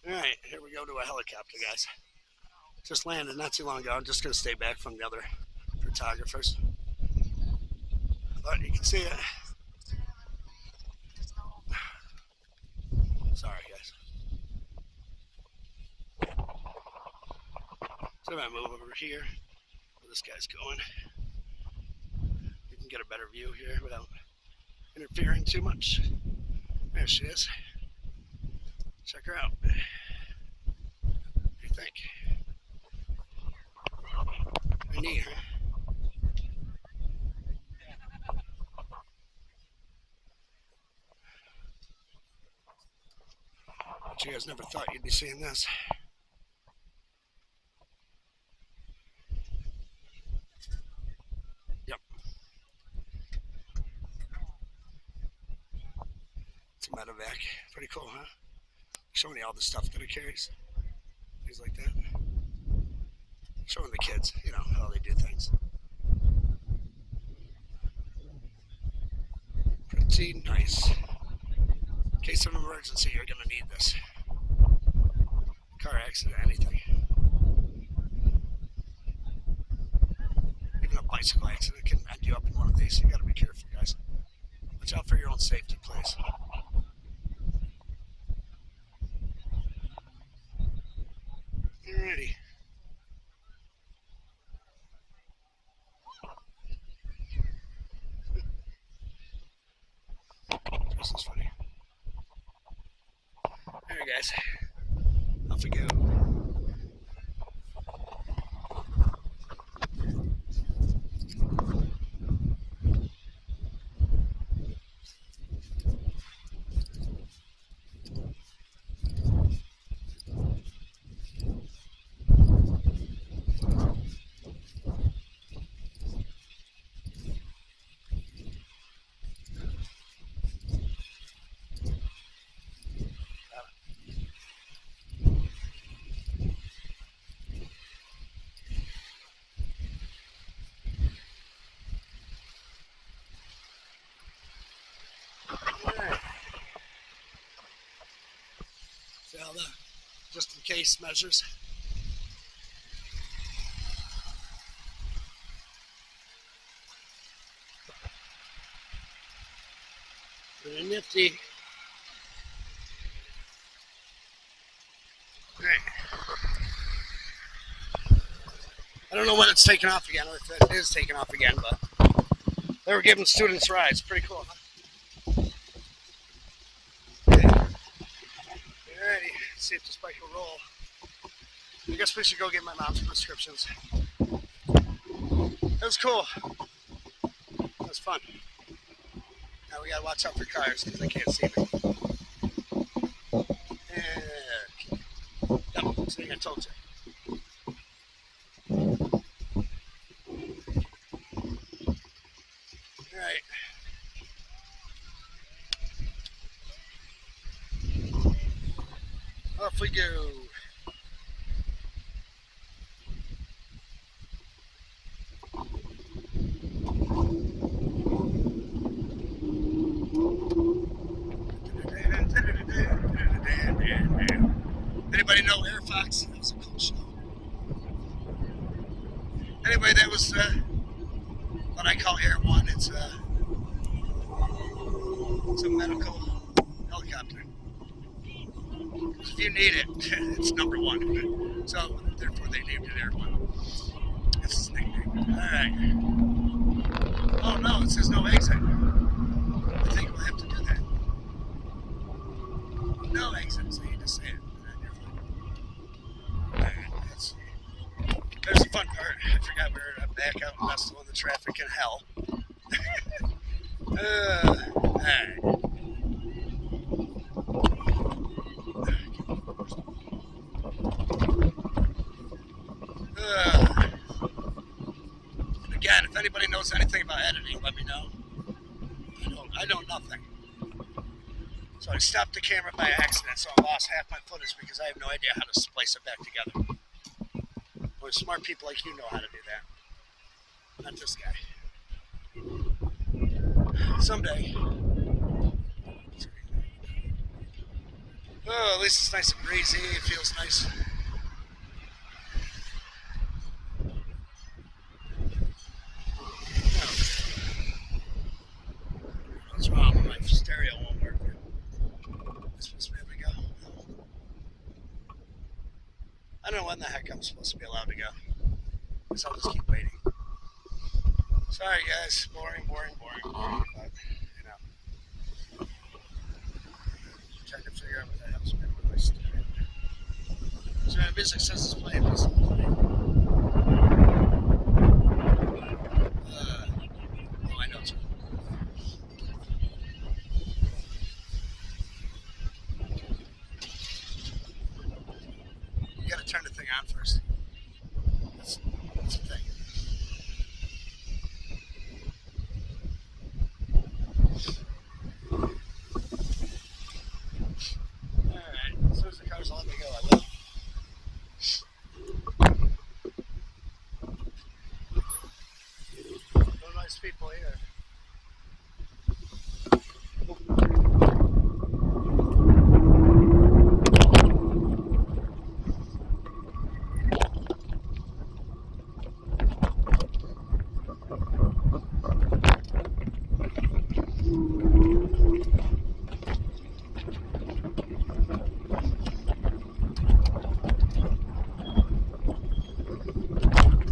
Alright, here we go to a helicopter, guys. Just landed not too long ago. I'm just going to stay back from the other photographers. But you can see it. Sorry, guys. So I'm going to move over here where this guy's going. You can get a better view here without interfering too much. There she is. Check her out. What do you think? I need her. But you guys never thought you'd be seeing this. Yep. It's a medevac. Pretty cool, huh? Showing you all the stuff that it carries. Things like that. Showing the kids, how they do things. Pretty nice. In case of an emergency, you're going to need this. Car accident, anything. Even a bicycle accident can end you up in one of these. You got to be careful, guys. Watch out for your own safety, please. Alrighty. This is funny. Alright, guys. Off we go. See all the just in case measures. Pretty nifty. Alright. I don't know when it's taking off again, or if it is taking off again, but they were giving students rides. Pretty cool, huh? Alrighty, let's see if this bike will roll. I guess we should go get my mom's prescriptions. It was cool. It was fun. Now we gotta watch out for cars because they can't see me. Yep, see, I told you. Alright. Off we go. Anybody know Air Fox? That was a cool show. Anyway, that was what I call Air One. It's a medical helicopter. If you need it, it's number one. So therefore they named it Air One. That's his nickname. Alright. Oh no, it says no exit. I think we'll have to do that. No exit, so you just say it. There's the fun part. I forgot we were back out and messing with the traffic in hell. Alright. Again, if anybody knows anything about editing, let me know. I know nothing. So I stopped the camera by accident, so I lost half my footage because I have no idea how to splice it back together. Only smart people like you know how to do that. Not this guy. Someday. Oh, at least it's nice and breezy. It feels nice. What's wrong? My stereo won't work. Am I supposed to be able to go? No. I don't know when the heck I'm supposed to be allowed to go. Guess I'll just keep waiting. Sorry, guys. Boring. But, you know. Trying to figure out what the hell's been with my stereo. So my music says it's playing, but it's not playing. Oh, I know it's. You gotta turn the thing on first. That's the thing. Alright, as soon as the cars let me go, I will. No nice people here.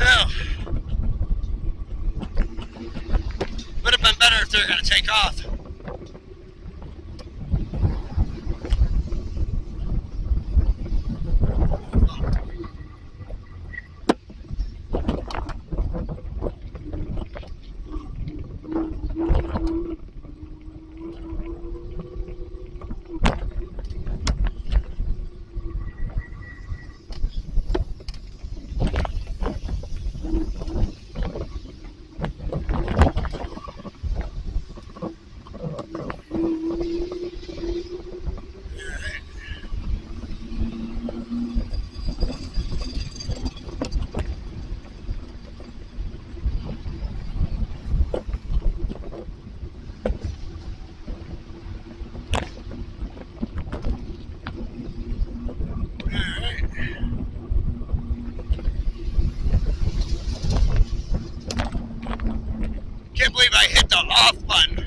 Oh, would have been better if they were gonna take off. Can't believe I hit the off button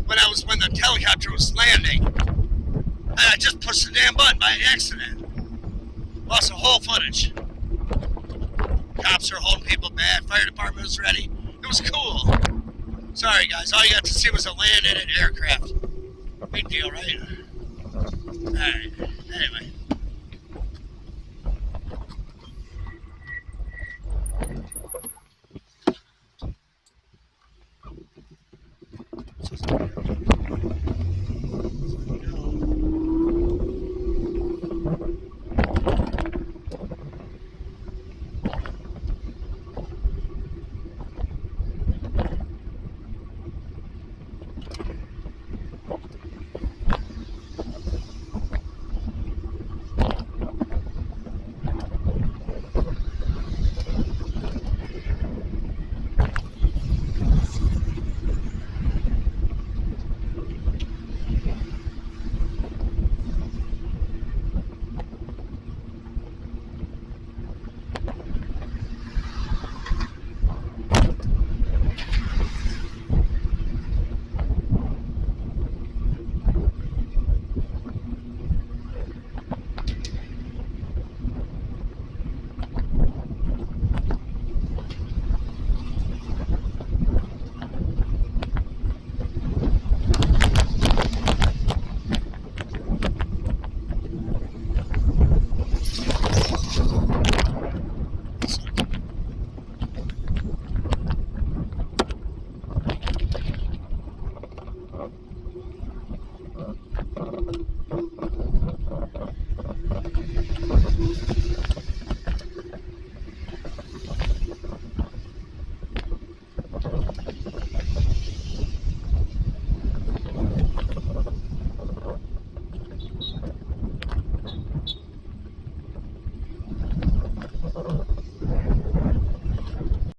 when the helicopter was landing. And I just pushed the damn button by accident. Lost the whole footage. Cops are holding people back. Fire department was ready. It was cool. Sorry, guys. All you got to see was a landed aircraft. Big deal, right? Alright. Anyway.